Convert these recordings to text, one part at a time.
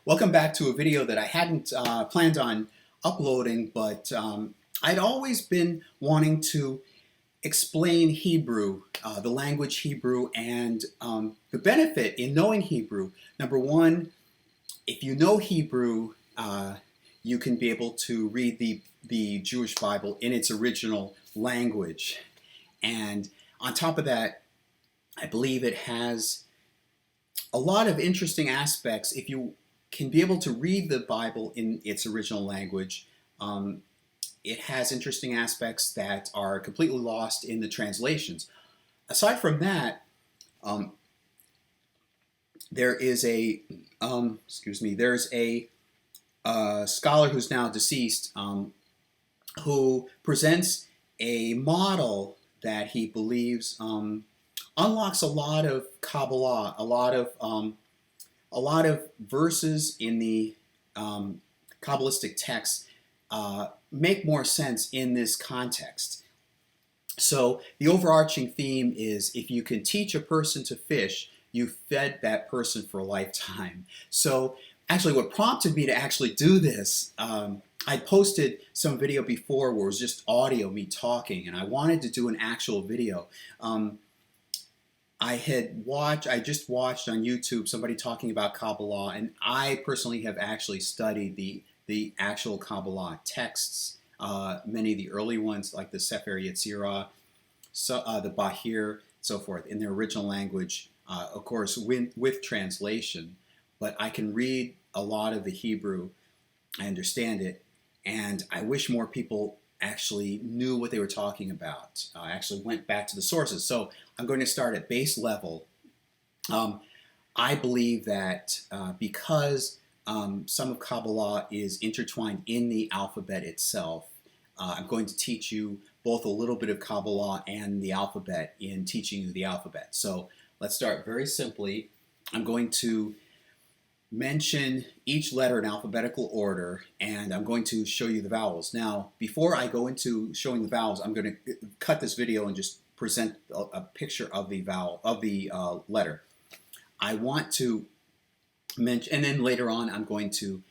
Welcome back to a video that I hadn't planned on uploading, but I'd always been wanting to explain Hebrew, the language Hebrew, and the benefit in knowing Hebrew. Number one, if you know Hebrew, you can be able to read the Jewish Bible in its original language. And on top of that, I believe it has a lot of interesting aspects if you can be able to read the Bible in its original language. Um, it has interesting aspects that are completely lost in the translations. Aside from that, um, there is there's a scholar who's now deceased who presents a model that he believes unlocks a lot of Kabbalah, a lot of verses in the Kabbalistic texts make more sense in this context. So the overarching theme is if you can teach a person to fish, you fed that person for a lifetime. So actually what prompted me to actually do this, I posted some video before where it was just audio, me talking, and I wanted to do an actual video. I just watched on YouTube somebody talking about Kabbalah, and I personally have actually studied the actual Kabbalah texts, many of the early ones like the Sefer Yetzirah, the Bahir, so forth, in their original language, of course, with translation. But I can read a lot of the Hebrew, I understand it, and I wish more people actually knew what they were talking about. I actually went back to the sources. So I'm going to start at base level. I believe that because some of Kabbalah is intertwined in the alphabet itself, I'm going to teach you both a little bit of Kabbalah and the alphabet in teaching you the alphabet. So let's start very simply. I'm going to mention each letter in alphabetical order, and I'm going to show you the vowels. Now, before I go into showing the vowels, I'm going to cut this video and just present a picture of the vowel, of the letter. I want to mention, and then later on I'm going to,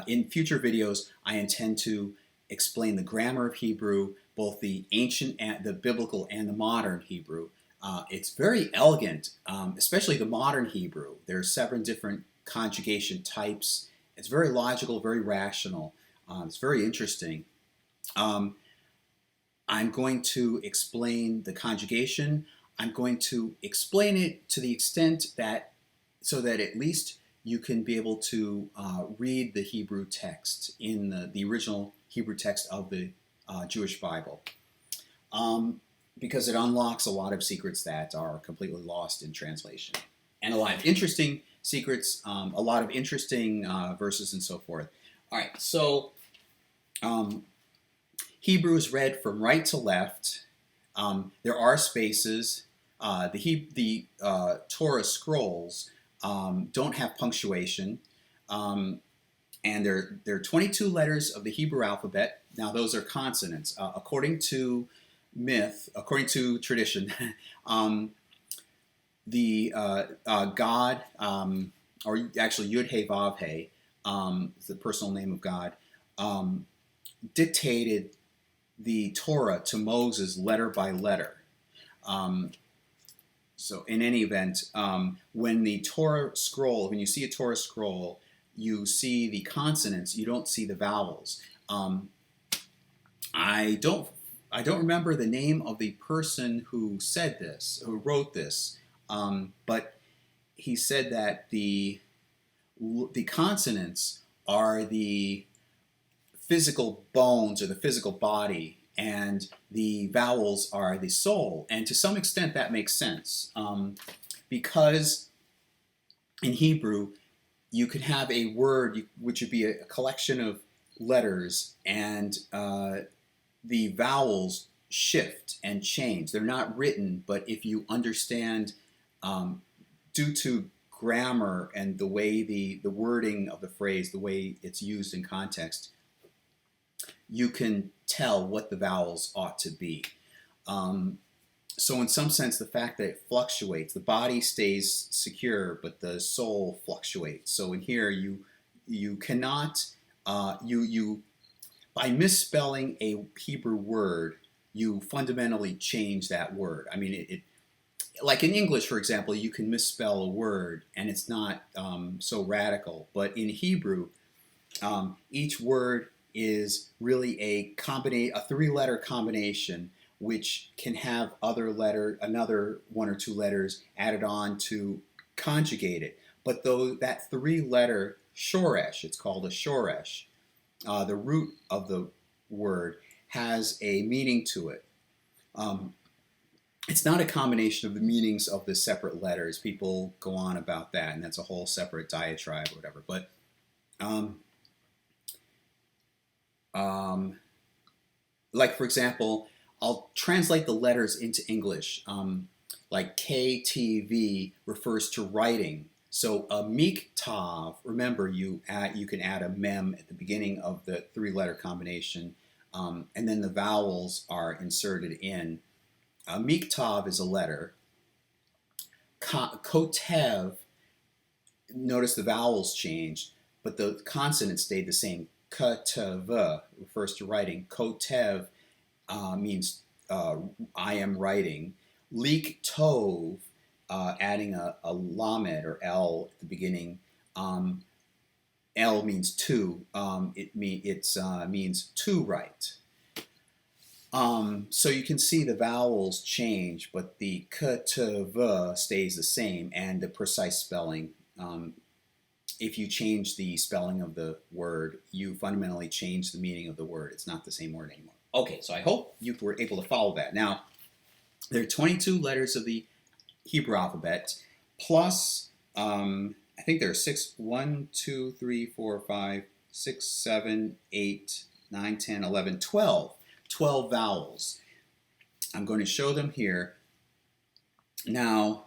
in future videos, I intend to explain the grammar of Hebrew, both the ancient, and the biblical, and the modern Hebrew. It's very elegant, especially the modern Hebrew. There are 7 different conjugation types. It's very logical, very rational. It's very interesting. I'm going to explain the conjugation. I'm going to explain it to the extent that, so that at least you can be able to read the Hebrew text in the original Hebrew text of the Jewish Bible. Because it unlocks a lot of secrets that are completely lost in translation. And a lot of interesting secrets, a lot of interesting verses and so forth. All right, so Hebrew is read from right to left. There are spaces. The Torah scrolls don't have punctuation. And there are 22 letters of the Hebrew alphabet. Now those are consonants. According to myth, according to tradition, the God, or actually Yud He Vav He, is the personal name of God, dictated the Torah to Moses letter by letter. So in any event, when the Torah scroll, when you see a Torah scroll, you see the consonants, you don't see the vowels. I don't remember the name of the person who said this, who wrote this, but he said that the consonants are the physical bones or the physical body, and the vowels are the soul. And to some extent that makes sense, because in Hebrew you could have a word which would be a collection of letters, and the vowels shift and change. They're not written, but if you understand, due to grammar and the way the wording of the phrase, the way it's used in context, you can tell what the vowels ought to be. So in some sense, the fact that it fluctuates, the body stays secure, but the soul fluctuates. So in here, you cannot you by misspelling a Hebrew word, you fundamentally change that word. I mean, like in English, for example, you can misspell a word and it's not so radical. But in Hebrew, each word is really a three-letter combination, which can have another one or two letters added on to conjugate it. But though that three-letter shoresh, it's called a shoresh, the root of the word has a meaning to it. Um, it's not a combination of the meanings of the separate letters. People go on about that, and that's a whole separate diatribe or whatever. But um, um, like, for example, I'll translate the letters into English. Like KTV refers to writing. So a miktav, remember you can add a mem at the beginning of the three-letter combination, and then the vowels are inserted in. A miktav is a letter. Kotev, notice the vowels changed, but the consonant stayed the same. Kotev refers to writing. Kotev means I am writing. Lik tov, adding a lamed or L at the beginning. L means to. It means to write. So you can see the vowels change, but the k to v stays the same, and the precise spelling. If you change the spelling of the word, you fundamentally change the meaning of the word. It's not the same word anymore. Okay, so I hope you were able to follow that. Now, there are 22 letters of the Hebrew alphabet, plus, I think there are 6, 1, 2, 3, 4, 5, 6, 7, 8, 9, 10, 11, 12. 12 vowels. I'm going to show them here. Now,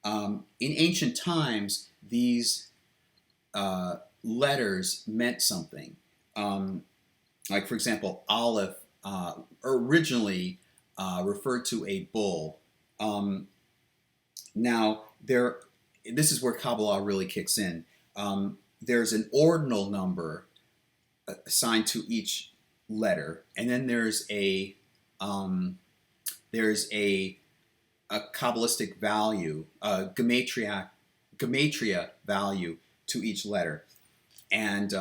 in ancient times, these letters meant something. Like, for example, Aleph originally referred to a bull. Now, this is where Kabbalah really kicks in. There's an ordinal number assigned to each letter, and then there's a Kabbalistic value, gematria value to each letter, and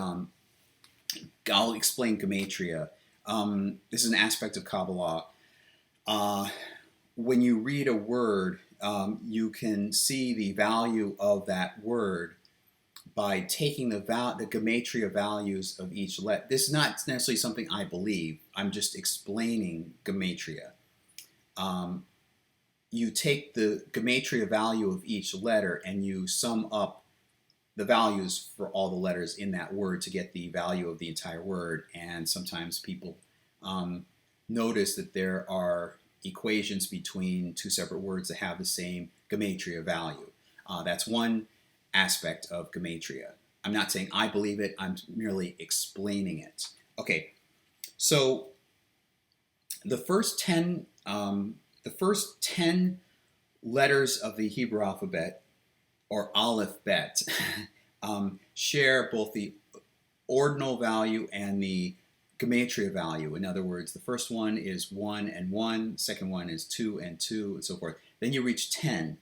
I'll explain gematria. This is an aspect of Kabbalah. When you read a word, you can see the value of that word by taking the gematria values of each letter. This is not necessarily something I believe. I'm just explaining gematria. You take the gematria value of each letter and you sum up the values for all the letters in that word to get the value of the entire word. And sometimes people notice that there are equations between two separate words that have the same gematria value. That's one aspect of gematria. I'm not saying I believe it, I'm merely explaining it. Okay, so the first 10 letters of the Hebrew alphabet, or Aleph Bet, share both the ordinal value and the gematria value. In other words, the first one is 1 and 1, second one is 2 and 2, and so forth. Then you reach 10,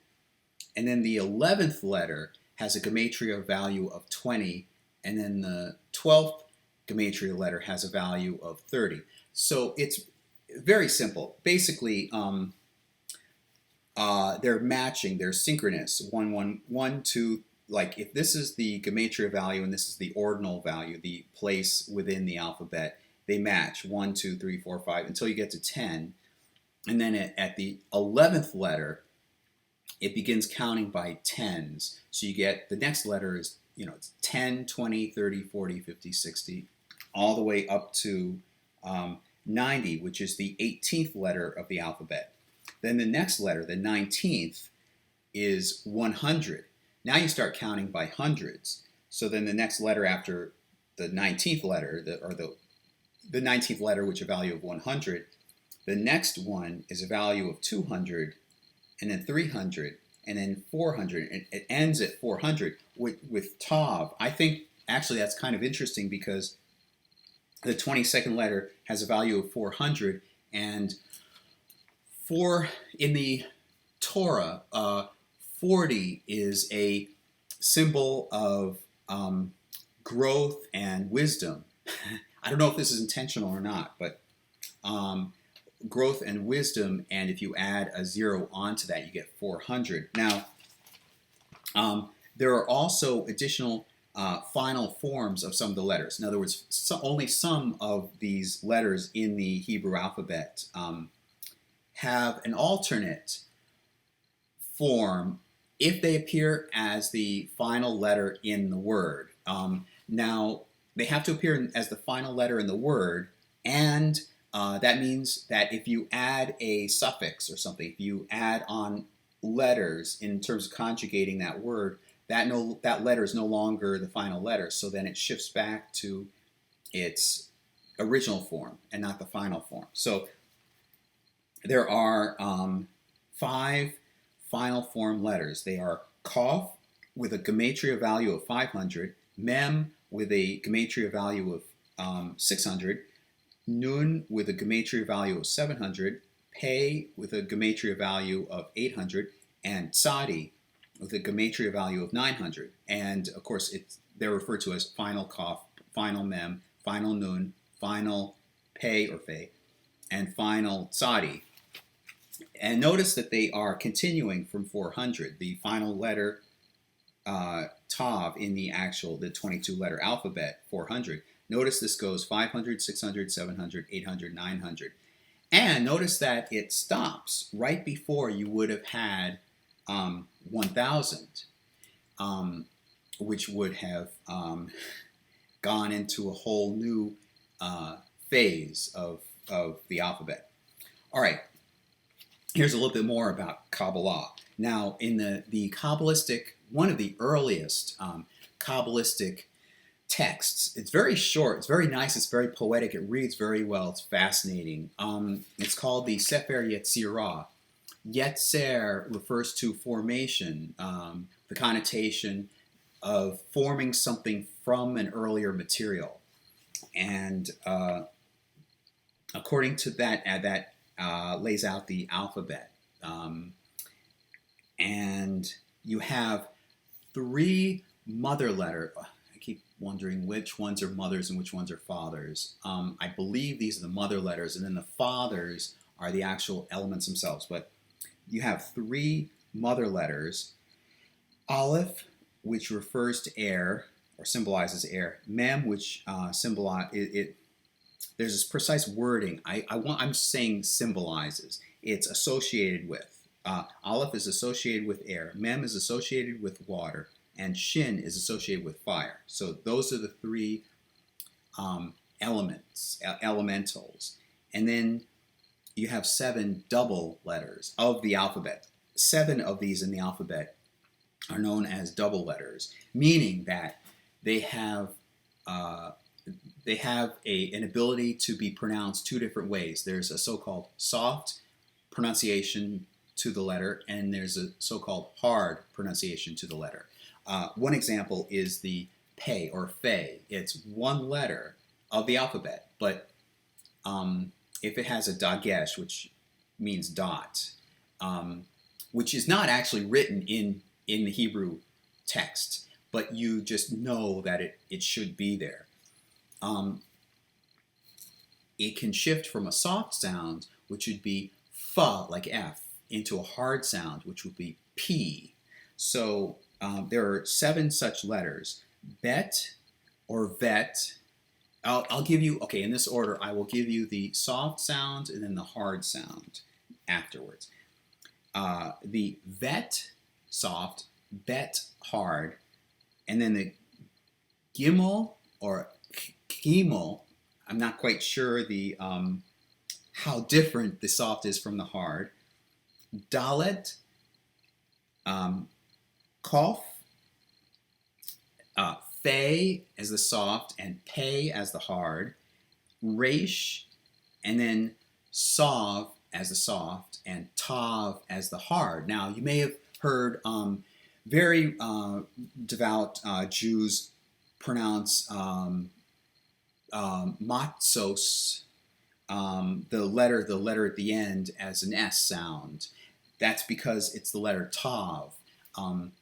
and then the 11th letter has a gematria value of 20, and then the 12th gematria letter has a value of 30. So it's very simple. Basically, they're matching, they're synchronous. 1, 1, 1, 2. Like if this is the gematria value and this is the ordinal value, the place within the alphabet, they match 1, 2, 3, 4, 5 until you get to 10. And then at the 11th letter, it begins counting by tens. So you get the next letter is, it's 10, 20, 30, 40, 50, 60, all the way up to 90, which is the 18th letter of the alphabet. Then the next letter, the 19th, is 100. Now you start counting by hundreds. So then the next letter after the 19th letter, the 19th letter, which is a value of 100, the next one is a value of 200, and then 300, and then 400, and it ends at 400 with Tav. I think actually, that's kind of interesting because the 22nd letter has a value of 400, and in the Torah, 40 is a symbol of growth and wisdom. I don't know if this is intentional or not, but growth and wisdom, and if you add a 0 onto that, you get 400. Now, there are also additional final forms of some of the letters. In other words, only some of these letters in the Hebrew alphabet have an alternate form if they appear as the final letter in the word. Now, they have to appear as the final letter in the word, and that means that if you add a suffix or something, if you add on letters in terms of conjugating that word, that letter is no longer the final letter, so then it shifts back to its original form and not the final form. So there are 5 final form letters. They are Kaf with a gematria value of 500, Mem with a gematria value of 600, Nun with a gematria value of 700, Pei with a gematria value of 800, and Tzadi with a gematria value of 900. And of course, they're referred to as final Kaf, final Mem, final Nun, final Pei or Fei, and final Tzadi. And notice that they are continuing from 400. The final letter, Tav, in the 22-letter alphabet, 400. Notice this goes 500, 600, 700, 800, 900. And notice that it stops right before you would have had 1,000, which would have gone into a whole new phase of the alphabet. All right. Here's a little bit more about Kabbalah. Now, in the Kabbalistic, one of the earliest Kabbalistic texts, it's very short, it's very nice, it's very poetic, it reads very well, it's fascinating. It's called the Sefer Yetzirah. Yetzer refers to formation, the connotation of forming something from an earlier material. And according to that lays out the alphabet. And you have 3 mother letters. I keep wondering which ones are mothers and which ones are fathers. I believe these are the mother letters, and then the fathers are the actual elements themselves. But you have 3 mother letters. Aleph, which refers to air, or symbolizes air. Mem, which symbolizes it. There's this precise wording. I'm saying symbolizes. It's associated with. Aleph is associated with air. Mem is associated with water. And Shin is associated with fire. So those are the 3 elementals. And then you have 7 double letters of the alphabet. 7 of these in the alphabet are known as double letters, meaning that they have an ability to be pronounced 2 different ways. There's a so-called soft pronunciation to the letter, and there's a so-called hard pronunciation to the letter. One example is the Pei or Fei. It's 1 letter of the alphabet, but if it has a dagesh, which means dot, which is not actually written in the Hebrew text, but you just know that it should be there. It can shift from a soft sound, which would be fa, like F, into a hard sound, which would be P. So there are 7 such letters. Bet or vet. I'll give you, okay, in this order, I will give you the soft sound and then the hard sound afterwards. The vet, soft, bet, hard, and then the gimel or gimel, I'm not quite sure the how different the soft is from the hard. Dalet, Kof, Fei as the soft, and Pei as the hard. Resh, and then Sav as the soft, and Tav as the hard. Now, you may have heard very devout Jews pronounce matsos, the letter at the end, as an S sound. That's because it's the letter tav. Um,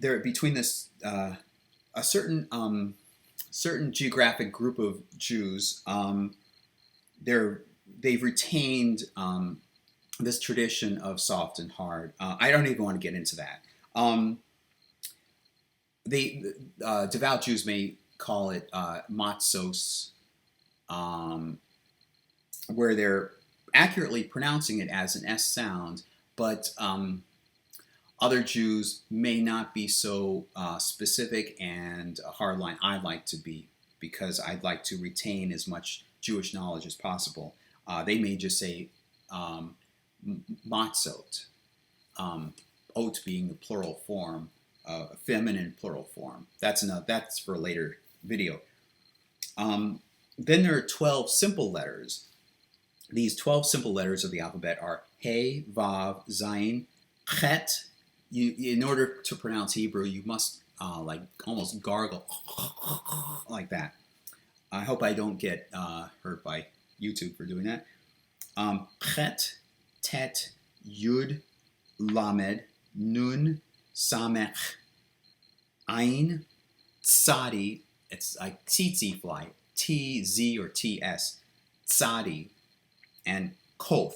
there between this a certain geographic group of Jews, they've retained this tradition of soft and hard. I don't even want to get into that. They devout Jews may call it matzos, um, where they're accurately pronouncing it as an S sound, but other Jews may not be so specific and hardline. I'd like to be, because I'd like to retain as much Jewish knowledge as possible. They may just say matzot, oat being the plural form, feminine plural form. That's for a later video. Then there are 12 simple letters. These 12 simple letters of the alphabet are He, Vav, Zayin, Chet. In order to pronounce Hebrew, you must like almost gargle like that. I hope I don't get hurt by YouTube for doing that. Chet, Tet, Yud, Lamed, Nun, Samech, Ain, Tzadi. It's like tsitsi fly, TZ or TS, Tzadi, and Kof.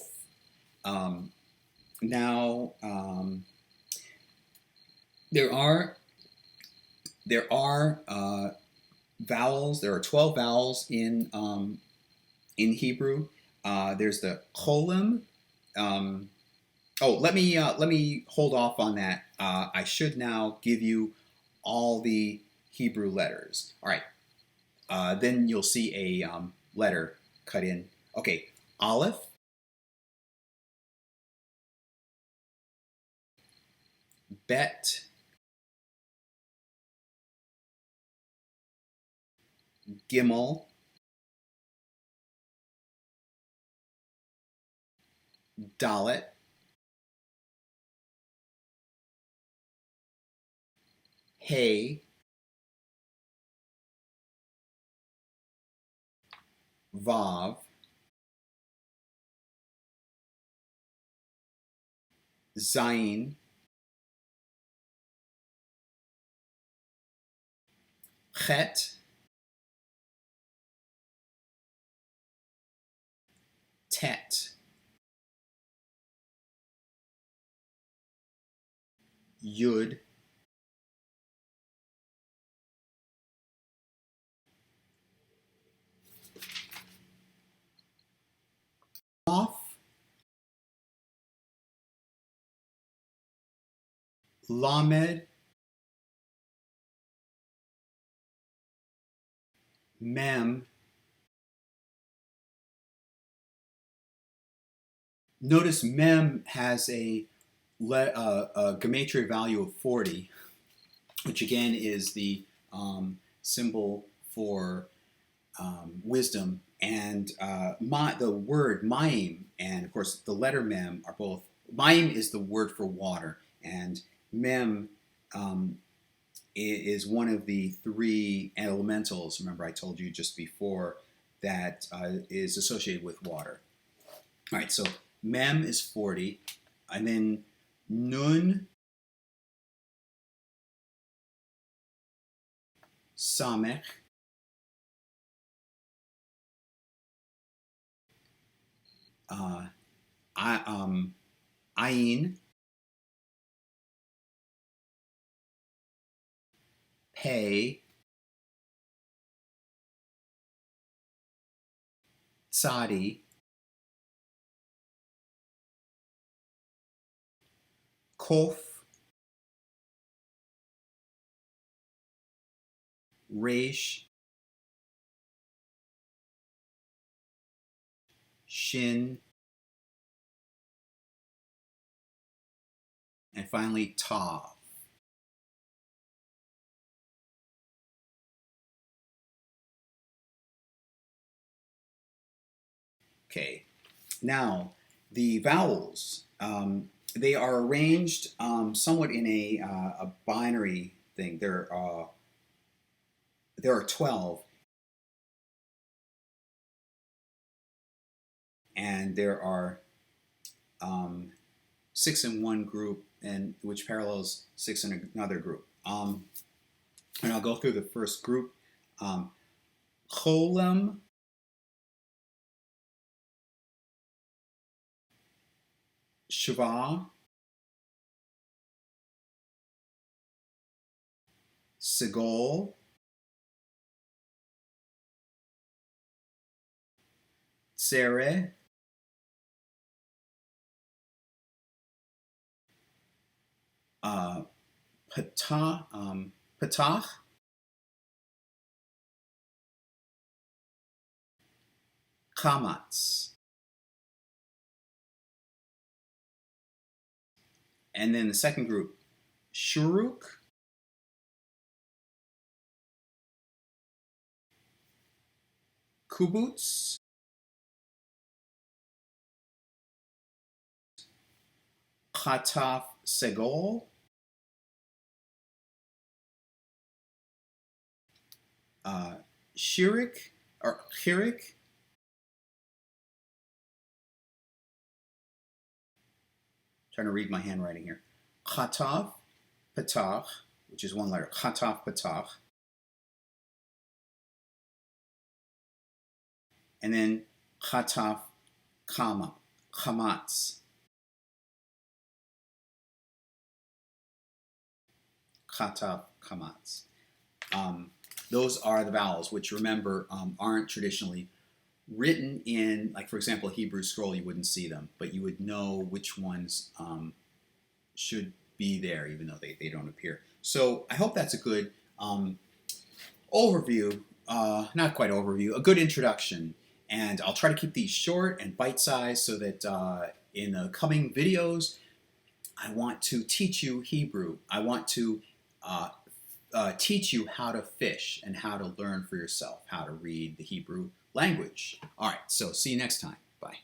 Now, there are vowels. There are 12 vowels in Hebrew. There's the cholim. Let me hold off on that. I should now give you all the Hebrew letters. All right. Then you'll see a letter cut in. Okay. Aleph. Bet. Gimel. Dalet. Hey. Vav. Zayin. Chet. Tet. Yud. Off. Lamed. Mem. Notice Mem has a gematria value of 40, which again is the symbol for wisdom. And the word Mayim and, of course, the letter Mem are both. Mayim is the word for water, and Mem is one of the three elementals. Remember, I told you just before that is associated with water. All right, so Mem is 40, and then Nun, Samech, Ayin, Pei, Tzadi, Kof, Resh, Shin, and finally Tav. Okay, now the vowels. They are arranged somewhat in a binary thing. They're there are 12, and there are 6 in one group, and which parallels 6 in another group. And I'll go through the first group. Cholem, Shva, Segol, Tsere, Patach, Chamatz. And then the second group, Shuruk, Kubutz, Chataf Segol, Shirik, or Chirik, trying to read my handwriting here. Chataf Patach, which is one letter. Chataf Patach. And then Chataf Chamatz. Chataf Chamatz. Those are the vowels, which remember aren't traditionally written in, like for example, Hebrew scroll. You wouldn't see them, but you would know which ones should be there, even though they don't appear. So I hope that's a good overview, not quite overview, a good introduction. And I'll try to keep these short and bite-sized so that in the coming videos, I want to teach you Hebrew. I want to teach you how to fish and how to learn for yourself, how to read the Hebrew language. All right, so see you next time. Bye.